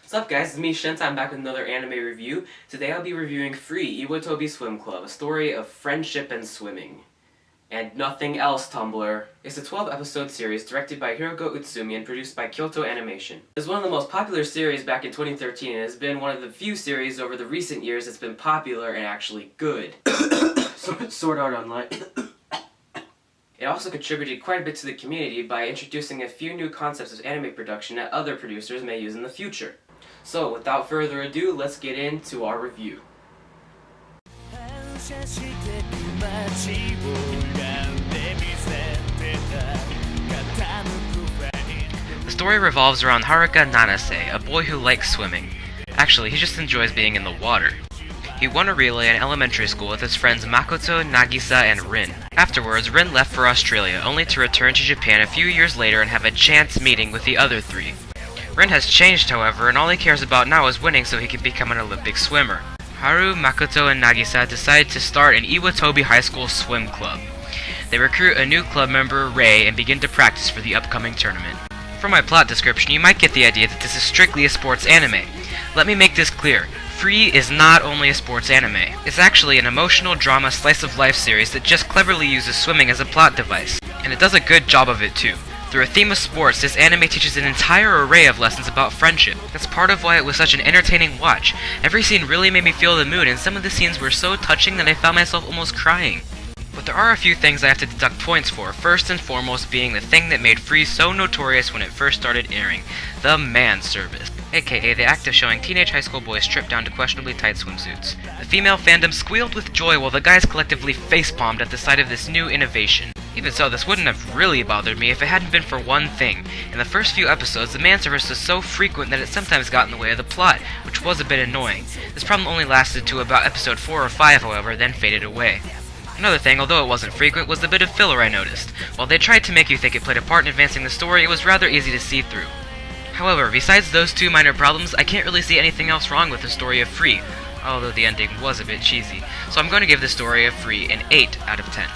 What's up guys, it's me Shenta. I'm back with another anime review. Today I'll be reviewing Free, Iwatobi Swim Club, a story of friendship and swimming. And nothing else, Tumblr. It's a 12-episode series directed by Hiroko Utsumi and produced by Kyoto Animation. It was one of the most popular series back in 2013 and has been one of the few series over the recent years that's been popular and actually good. Sword Art Online. It also contributed quite a bit to the community by introducing a few new concepts of anime production that other producers may use in the future. So, without further ado, let's get into our review. The story revolves around Haruka Nanase, a boy who likes swimming. Actually, he just enjoys being in the water. He won a relay in elementary school with his friends Makoto, Nagisa, and Rin. Afterwards, Rin left for Australia, only to return to Japan a few years later and have a chance meeting with the other three. Rin has changed, however, and all he cares about now is winning so he can become an Olympic swimmer. Haru, Makoto, and Nagisa decide to start an Iwatobi High School swim club. They recruit a new club member, Rei, and begin to practice for the upcoming tournament. From my plot description, you might get the idea that this is strictly a sports anime. Let me make this clear. Free is not only a sports anime. It's actually an emotional drama slice-of-life series that just cleverly uses swimming as a plot device. And it does a good job of it too. Through a theme of sports, this anime teaches an entire array of lessons about friendship. That's part of why it was such an entertaining watch. Every scene really made me feel the mood, and some of the scenes were so touching that I found myself almost crying. But there are a few things I have to deduct points for, first and foremost being the thing that made Free so notorious when it first started airing, the man service. AKA the act of showing teenage high school boys stripped down to questionably tight swimsuits. The female fandom squealed with joy while the guys collectively facepalmed at the sight of this new innovation. Even so, this wouldn't have really bothered me if it hadn't been for one thing. In the first few episodes, the man service was so frequent that it sometimes got in the way of the plot, which was a bit annoying. This problem only lasted to about episode 4 or 5, however, then faded away. Another thing, although it wasn't frequent, was the bit of filler I noticed. While they tried to make you think it played a part in advancing the story, it was rather easy to see through. However, besides those two minor problems, I can't really see anything else wrong with the story of Free, although the ending was a bit cheesy. So I'm going to give the story of Free an 8 out of 10.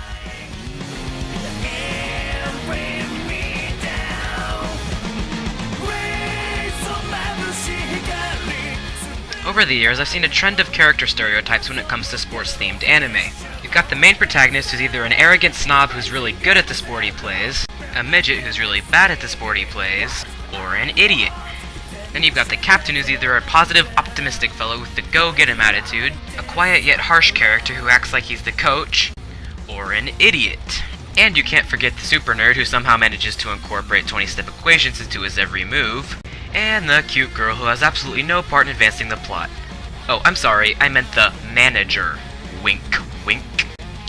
Over the years, I've seen a trend of character stereotypes when it comes to sports-themed anime. You've got the main protagonist who's either an arrogant snob who's really good at the sport he plays, a midget who's really bad at the sport he plays, or an idiot. Then you've got the captain who's either a positive, optimistic fellow with the go-get-em attitude, a quiet yet harsh character who acts like he's the coach, or an idiot. And you can't forget the super nerd who somehow manages to incorporate 20-step equations into his every move, and the cute girl who has absolutely no part in advancing the plot. Oh, I'm sorry, I meant the manager. Wink, wink.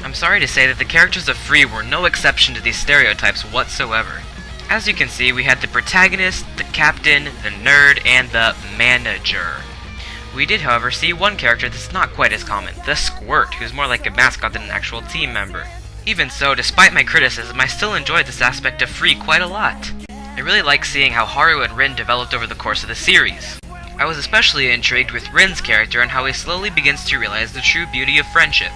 I'm sorry to say that the characters of Free were no exception to these stereotypes whatsoever. As you can see, we had the protagonist, the captain, the nerd, and the manager. We did, however, see one character that's not quite as common, the squirt, who's more like a mascot than an actual team member. Even so, despite my criticism, I still enjoyed this aspect of Free quite a lot. I really like seeing how Haru and Rin developed over the course of the series. I was especially intrigued with Rin's character and how he slowly begins to realize the true beauty of friendship.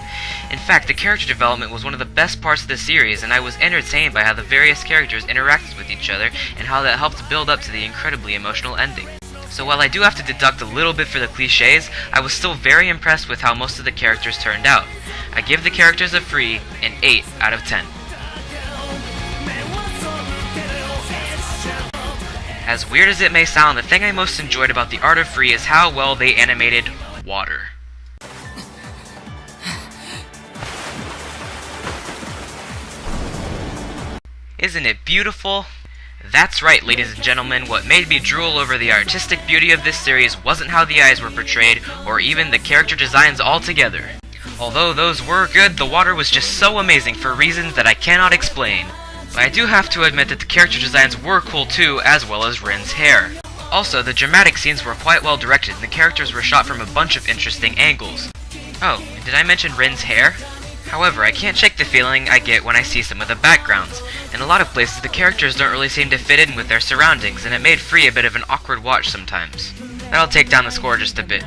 In fact, the character development was one of the best parts of the series, and I was entertained by how the various characters interacted with each other and how that helped build up to the incredibly emotional ending. So while I do have to deduct a little bit for the cliches, I was still very impressed with how most of the characters turned out. I give the characters of Free an 8 out of 10. As weird as it may sound, the thing I most enjoyed about the art of Free is how well they animated water. Isn't it beautiful? That's right, ladies and gentlemen, what made me drool over the artistic beauty of this series wasn't how the eyes were portrayed, or even the character designs altogether. Although those were good, the water was just so amazing for reasons that I cannot explain. But I do have to admit that the character designs were cool too, as well as Rin's hair. Also, the dramatic scenes were quite well directed, and the characters were shot from a bunch of interesting angles. Oh, and did I mention Rin's hair? However, I can't shake the feeling I get when I see some of the backgrounds. In a lot of places, the characters don't really seem to fit in with their surroundings, and it made Free a bit of an awkward watch sometimes. That'll take down the score just a bit.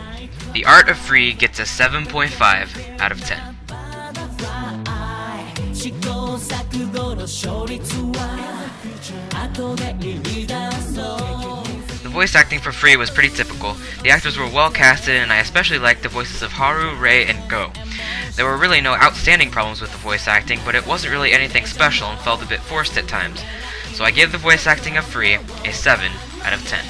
The Art of Free gets a 7.5 out of 10. The voice acting for Free was pretty typical. The actors were well casted, and I especially liked the voices of Haru, Rei, and Go. There were really no outstanding problems with the voice acting, but it wasn't really anything special and felt a bit forced at times. So I give the voice acting of Free a 7 out of 10.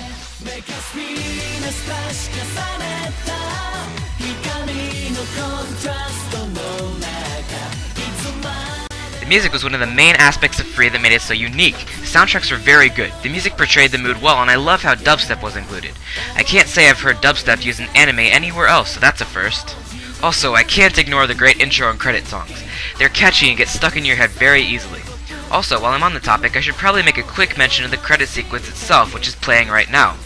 The music was one of the main aspects of Free that made it so unique. The soundtracks were very good. The music portrayed the mood well, and I love how dubstep was included. I can't say I've heard dubstep used in anime anywhere else, so that's a first. Also, I can't ignore the great intro and credit songs. They're catchy and get stuck in your head very easily. Also, while I'm on the topic, I should probably make a quick mention of the credit sequence itself, which is playing right now.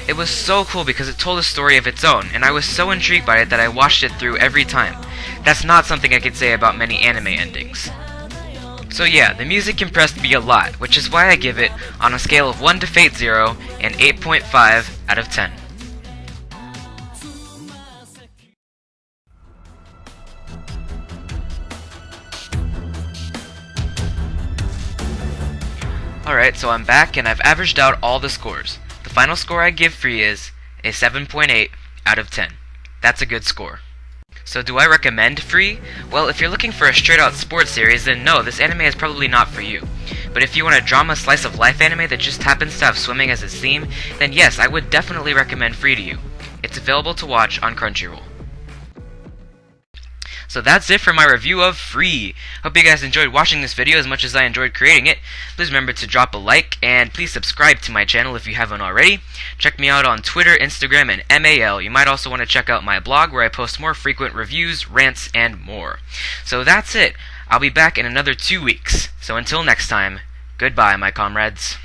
It was so cool because it told a story of its own, and I was so intrigued by it that I watched it through every time. That's not something I could say about many anime endings. So yeah, the music impressed me a lot, which is why I give it, on a scale of 1 to Fate Zero, an 8.5 out of 10. Alright, so I'm back and I've averaged out all the scores. The final score I give Free is a 7.8 out of 10. That's a good score. So do I recommend Free? Well, if you're looking for a straight out sports series, then no, this anime is probably not for you. But if you want a drama slice of life anime that just happens to have swimming as its theme, then yes, I would definitely recommend Free to you. It's available to watch on Crunchyroll. So that's it for my review of Free. Hope you guys enjoyed watching this video as much as I enjoyed creating it. Please remember to drop a like, and please subscribe to my channel if you haven't already. Check me out on Twitter, Instagram, and MAL. You might also want to check out my blog where I post more frequent reviews, rants, and more. So that's it. I'll be back in another 2 weeks. So until next time, goodbye, my comrades.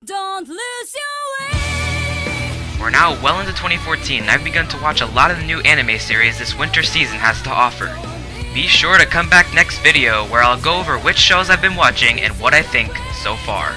Don't lose your way. We're now well into 2014, and I've begun to watch a lot of the new anime series this winter season has to offer. Be sure to come back next video where I'll go over which shows I've been watching and what I think so far.